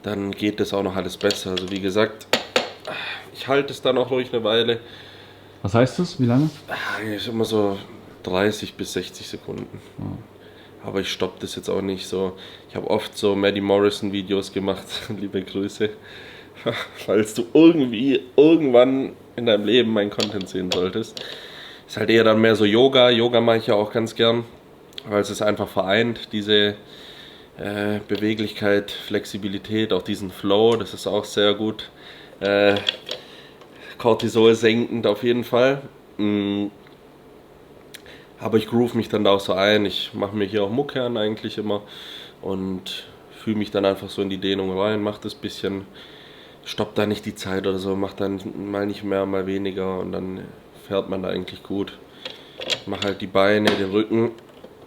dann geht das auch noch alles besser. Also wie gesagt, ich halte es dann auch ruhig eine Weile. Was heißt das? Wie lange? Ist immer so 30 bis 60 Sekunden. Aber ich stoppe das jetzt auch nicht so. Ich habe oft so Maddie Morrison Videos gemacht, liebe Grüße. Falls du irgendwann in deinem Leben meinen Content sehen solltest. Ist halt eher dann mehr so Yoga. Yoga mache ich ja auch ganz gern, weil es einfach vereint, diese Beweglichkeit, Flexibilität, auch diesen Flow, das ist auch sehr gut. Cortisol senkend auf jeden Fall. Aber ich groove mich dann da auch so ein. Ich mache mir hier auch Mucke an eigentlich immer und fühle mich dann einfach so in die Dehnung rein, mache das bisschen, stoppt da nicht die Zeit oder so, macht dann mal nicht mehr, mal weniger und dann fährt man da eigentlich gut. Mach halt die Beine, den Rücken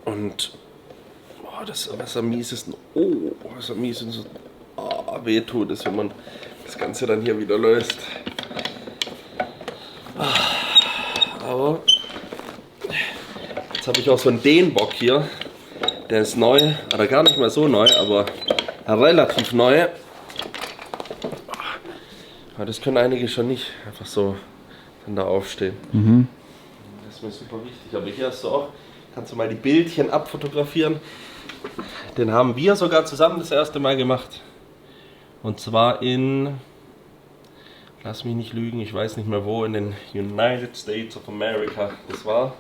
und was am miesesten, wehtut, ist, wenn man das Ganze dann hier wieder löst. Aber jetzt habe ich auch so einen Dehnbock hier, der ist neu, oder gar nicht mal so neu, aber relativ neu. Aber das können einige schon nicht einfach so dann da aufstehen. Das ist mir super wichtig. Aber hier hast du auch, kannst du mal die Bildchen abfotografieren. Den haben wir sogar zusammen das erste Mal gemacht. Und zwar in, lass mich nicht lügen, ich weiß nicht mehr wo, in den United States of America. Das war,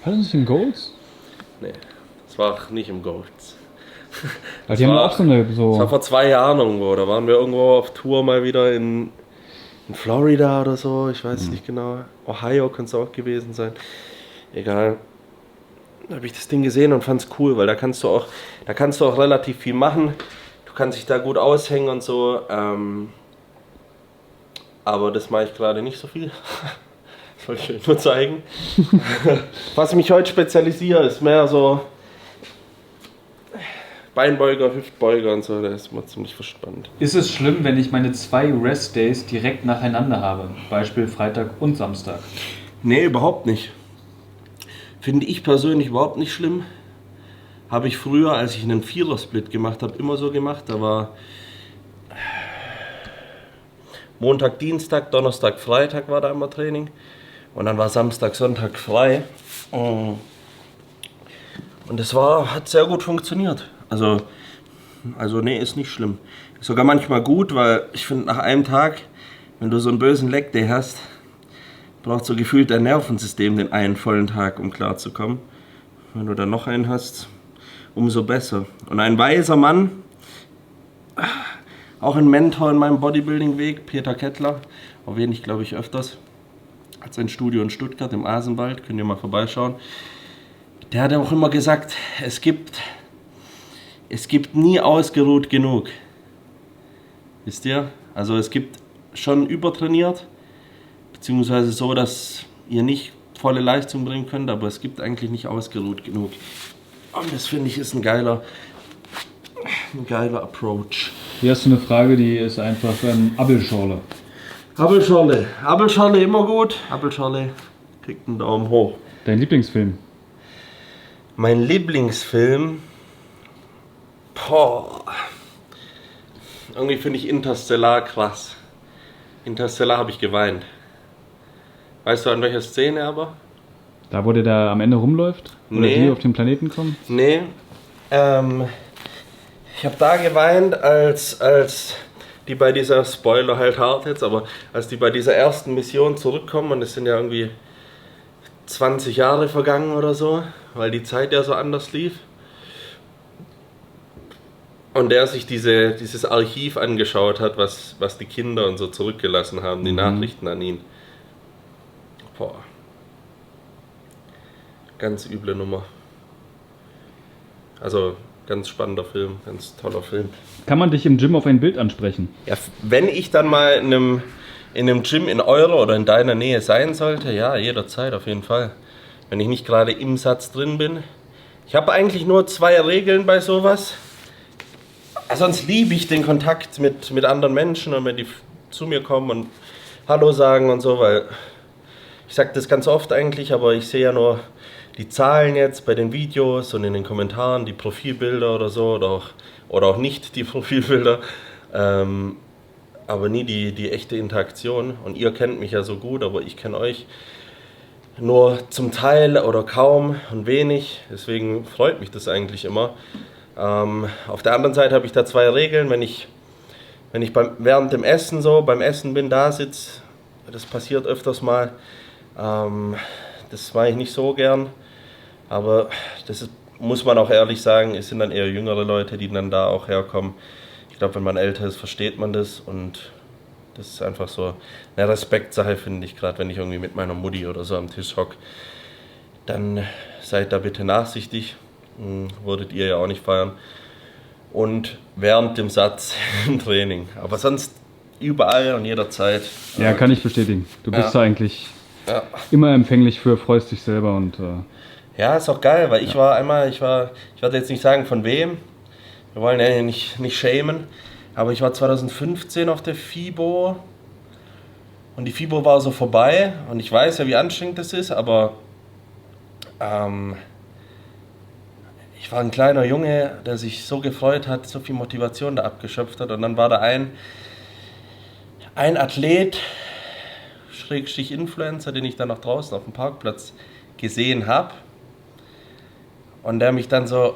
Was ist das für ein Golds? nee, das war nicht im Golds. Weil die haben war- auch so eine, Das war so, vor 2 Jahren irgendwo, da waren wir irgendwo auf Tour mal wieder in Florida oder so, ich weiß nicht genau. Ohio könnte es auch gewesen sein. Egal. Da habe ich das Ding gesehen und fand es cool, weil da kannst du auch relativ viel machen. Du kannst dich da gut aushängen und so. Aber das mache ich gerade nicht so viel. Das wollte ich euch nur zeigen. Was ich mich heute spezialisiere, ist mehr so Beinbeuger, Hüftbeuger und so. Da ist man ziemlich verspannt. ist es schlimm, wenn ich meine 2 Rest-Days direkt nacheinander habe? Beispiel Freitag und Samstag. Nee, überhaupt nicht. Finde ich persönlich überhaupt nicht schlimm. Habe ich früher, als ich einen Vierer-Split gemacht habe, immer so gemacht. Da war Montag, Dienstag, Donnerstag, Freitag war da immer Training. Und dann war Samstag, Sonntag frei. Und das hat sehr gut funktioniert. Also nee, ist nicht schlimm. Ist sogar manchmal gut, weil ich finde, nach einem Tag, wenn du so einen bösen Leg Day hast, braucht so gefühlt dein Nervensystem den einen vollen Tag, um klarzukommen. Wenn du dann noch einen hast, umso besser. Und ein weiser Mann, auch ein Mentor in meinem Bodybuilding-Weg, Peter Kettler, erwähne ich glaube ich öfters, hat sein Studio in Stuttgart im Asenwald, könnt ihr mal vorbeischauen. Der hat auch immer gesagt, es gibt nie ausgeruht genug. Wisst ihr? Also es gibt schon übertrainiert, beziehungsweise so, dass ihr nicht volle Leistung bringen könnt, aber es gibt eigentlich nicht ausgeruht genug. Und das finde ich ist ein geiler Approach. Hier hast du eine Frage, die ist einfach Abelschorle. Abelschorle immer gut. Abelschorle kriegt einen Daumen hoch. Dein Lieblingsfilm? Mein Lieblingsfilm, irgendwie finde ich Interstellar krass. Interstellar habe ich geweint. Weißt du an welcher Szene aber? Da, wo der da am Ende rumläuft? Oder Nee. die auf den Planeten kommen? Nee. Ich habe da geweint, als die bei dieser, Spoiler halt hart jetzt, aber als die bei dieser ersten Mission zurückkommen, und es sind ja irgendwie 20 Jahre vergangen oder so, weil die Zeit ja so anders lief. Und der sich dieses Archiv angeschaut hat, was die Kinder und so zurückgelassen haben, die Nachrichten an ihn. Boah. Ganz üble Nummer. Also ganz spannender Film, ganz toller Film. Kann man dich im Gym auf ein Bild ansprechen? Ja, wenn ich dann mal in einem Gym in eurer oder in deiner Nähe sein sollte, ja, jederzeit auf jeden Fall. Wenn ich nicht gerade im Satz drin bin. Ich habe eigentlich nur 2 Regeln bei sowas. Sonst liebe ich den Kontakt mit anderen Menschen und wenn die zu mir kommen und Hallo sagen und so, weil ich sage das ganz oft eigentlich, aber ich sehe ja nur die Zahlen jetzt bei den Videos und in den Kommentaren, die Profilbilder oder so oder auch nicht die Profilbilder, aber nie die echte Interaktion. Und ihr kennt mich ja so gut, aber ich kenne euch nur zum Teil oder kaum und wenig, deswegen freut mich das eigentlich immer. Auf der anderen Seite habe ich da 2 Regeln, wenn ich während dem Essen beim Essen bin, da sitze, das passiert öfters mal, das mache ich nicht so gern, aber muss man auch ehrlich sagen, es sind dann eher jüngere Leute, die dann da auch herkommen. Ich glaube, wenn man älter ist, versteht man das und das ist einfach so eine Respektsache, finde ich, gerade wenn ich irgendwie mit meiner Mutti oder so am Tisch hocke. Dann seid da bitte nachsichtig, würdet ihr ja auch nicht feiern. und während dem Satz im Training. Aber sonst überall und jederzeit. Ja, kann ich bestätigen. Du bist da eigentlich Ja. immer empfänglich für, freust dich selber und Ja, ist auch geil, weil ich werde jetzt nicht sagen von wem, wir wollen ja nicht shamen, aber ich war 2015 auf der FIBO und die FIBO war so vorbei und ich weiß ja, wie anstrengend das ist, aber ich war ein kleiner Junge, der sich so gefreut hat, so viel Motivation da abgeschöpft hat und dann war da ein Athlet, Schrägstrich Influencer, den ich dann noch draußen auf dem Parkplatz gesehen habe und der mich dann so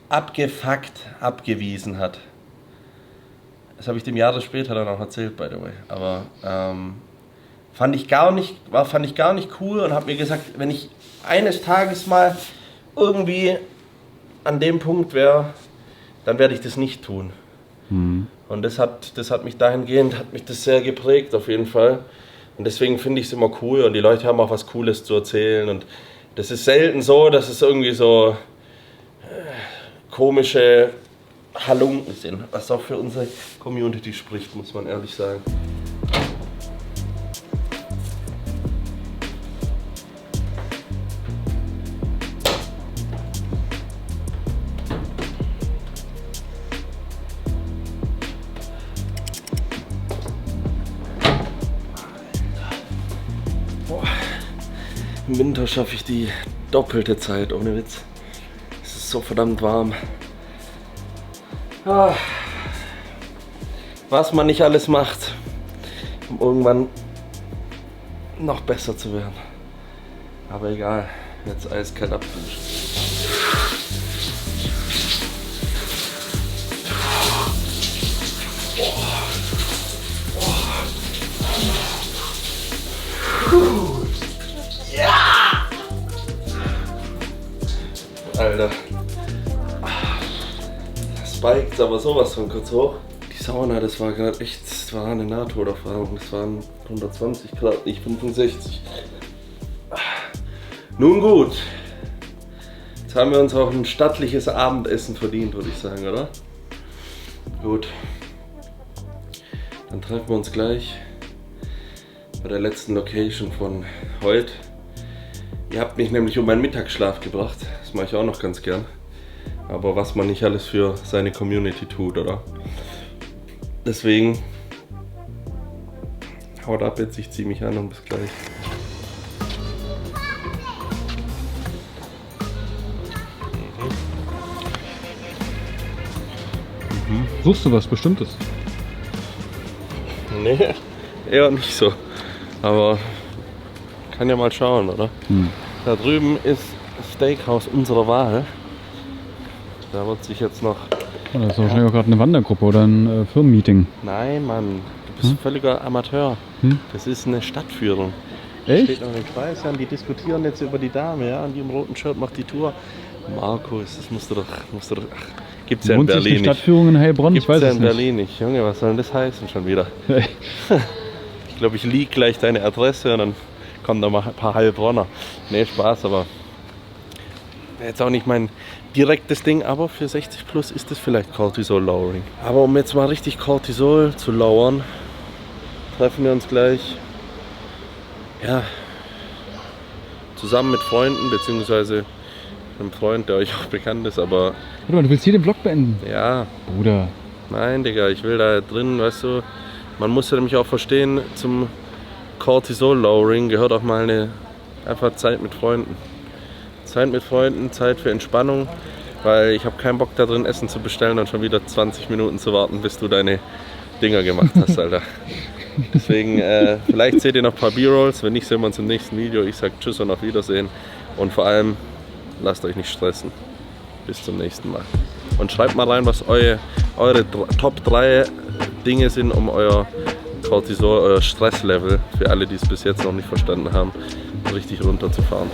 abgefuckt abgewiesen hat. Das habe ich dem Jahre später dann auch erzählt, by the way. Aber fand ich gar nicht cool und habe mir gesagt, wenn ich eines Tages mal irgendwie an dem Punkt wäre, dann werde ich das nicht tun. Und das hat mich dahingehend, hat mich das sehr geprägt auf jeden Fall. Und deswegen finde ich es immer cool und die Leute haben auch was Cooles zu erzählen. Und das ist selten so, dass es irgendwie so komische Halunken sind, was auch für unsere Community spricht, muss man ehrlich sagen. Im Winter schaffe ich die doppelte Zeit, ohne Witz. Es ist so verdammt warm. Was man nicht alles macht, um irgendwann noch besser zu werden. Aber egal, jetzt eiskalt abduschen. Alter. Spiked aber sowas von kurz hoch. Die Sauna, das war gerade echt, das war eine Nahtoderfahrung. Das waren 120 Grad, nicht 65. Nun gut. Jetzt haben wir uns auch ein stattliches Abendessen verdient, würde ich sagen, oder? Gut. Dann treffen wir uns gleich bei der letzten Location von heute. Ihr habt mich nämlich um meinen Mittagsschlaf gebracht. Das mache ich auch noch ganz gern. Aber was man nicht alles für seine Community tut, oder? Deswegen haut ab jetzt, ich ziehe mich an und bis gleich. Suchst du was Bestimmtes? Nee, eher nicht so. Aber kann ja mal schauen, oder? Da drüben ist das Steakhouse unserer Wahl. Da wird sich jetzt noch... Oh, das ist wahrscheinlich auch gerade eine Wandergruppe oder ein Firmenmeeting. Nein, Mann, du bist völliger Amateur. Das ist eine Stadtführung. Echt? Steht noch im Kreis, ja, und die diskutieren jetzt über die Dame, ja, und die im roten Shirt macht die Tour. Markus, das musst du doch... Ach, gibt's ja in Lohnt sich Berlin eine nicht. Stadtführung in Heilbronn? Gibt's Ich weiß ja es in nicht. Berlin nicht. Junge, was soll denn das heißen schon wieder? Ich glaube, ich leak gleich deine Adresse und dann kommen da mal ein paar Heilbronner. Nee, Spaß, aber jetzt auch nicht mein direktes Ding, aber für 60 plus ist das vielleicht Cortisol Lowering. Aber um jetzt mal richtig Cortisol zu lowern, treffen wir uns gleich, ja, zusammen mit Freunden, beziehungsweise einem Freund, der euch auch bekannt ist, aber Warte mal, du willst hier den Vlog beenden? ja, Bruder. nein, Digga, ich will da drin, weißt du, man muss ja nämlich auch verstehen, zum Cortisol-Lowering gehört auch mal einfach Zeit mit Freunden. Zeit mit Freunden, Zeit für Entspannung, weil ich habe keinen Bock da drin Essen zu bestellen und schon wieder 20 Minuten zu warten, bis du deine Dinger gemacht hast, Alter. Deswegen, vielleicht seht ihr noch ein paar B-Rolls, wenn nicht, sehen wir uns im nächsten Video. Ich sag Tschüss und auf Wiedersehen und vor allem, lasst euch nicht stressen. Bis zum nächsten Mal. Und schreibt mal rein, was eure Top 3 Dinge sind, um euer Cortisol, euer Stresslevel, für alle, die es bis jetzt noch nicht verstanden haben, richtig runterzufahren.